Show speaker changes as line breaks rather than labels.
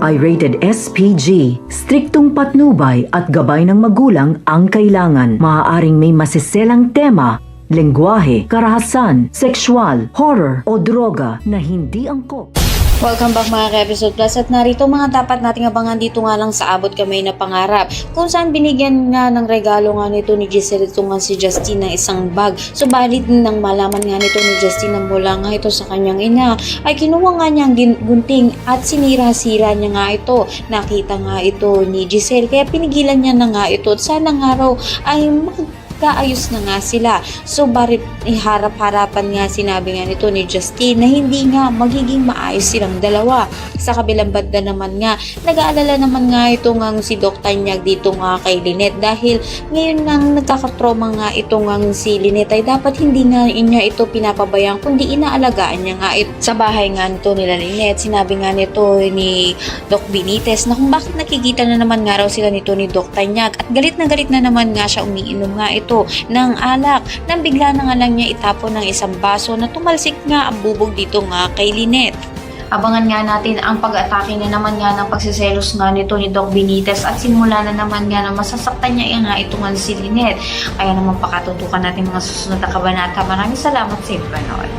ay rated SPG. Striktong patnubay at gabay ng magulang ang kailangan. Maaaring may masiselang tema, lengguwahe, karahasan, sexual, horror o droga na hindi angkop.
Welcome back mga ka-Episode Plus at narito mga dapat nating abangan dito nga lang sa Abot Kamay na Pangarap kung saan binigyan nga ng regalo nga nito ni Giselle ito nga si Justine ng isang bag. Subalit nang malaman nga nito ni Justine na mula nga ito sa kanyang ina ay kinuha nga niyang gunting at sinira-sira niya nga ito. Nakita nga ito ni Giselle kaya pinigilan niya na nga ito at sana nga raw ay kaayos na nga sila. So barit iharap-harapan nga sinabi nga nito ni Justine na hindi nga magiging maayos silang dalawa. Sa kabilang banda naman nga, nag-aalala naman nga ito nga si Doc Tanyag dito nga kay Lynette dahil ngayon nga nagkakatroma nga ito nga si Lynette ay dapat hindi nga niya ito pinapabayaan kundi inaalagaan niya nga ito. Sa bahay nga nito nila Lynette, sinabi nga nito ni Doc Benitez na kung bakit nakikita na naman nga raw sila nito ni Doc Tanyag at galit na naman nga siya umiinom nga ito ng alak nang bigla na nga lang niya itapon ng isang baso na tumalsik nga ang bubog dito nga kay Lynette. Abangan nga natin ang pag-atake na naman nga ng pagsiselos nga nito ni Doc Benitez at simula na naman nga na masasaktan niya nga ito nga si Lynette. Kaya naman pakatutukan natin mga susunod na kabanata. Maraming salamat sa panood.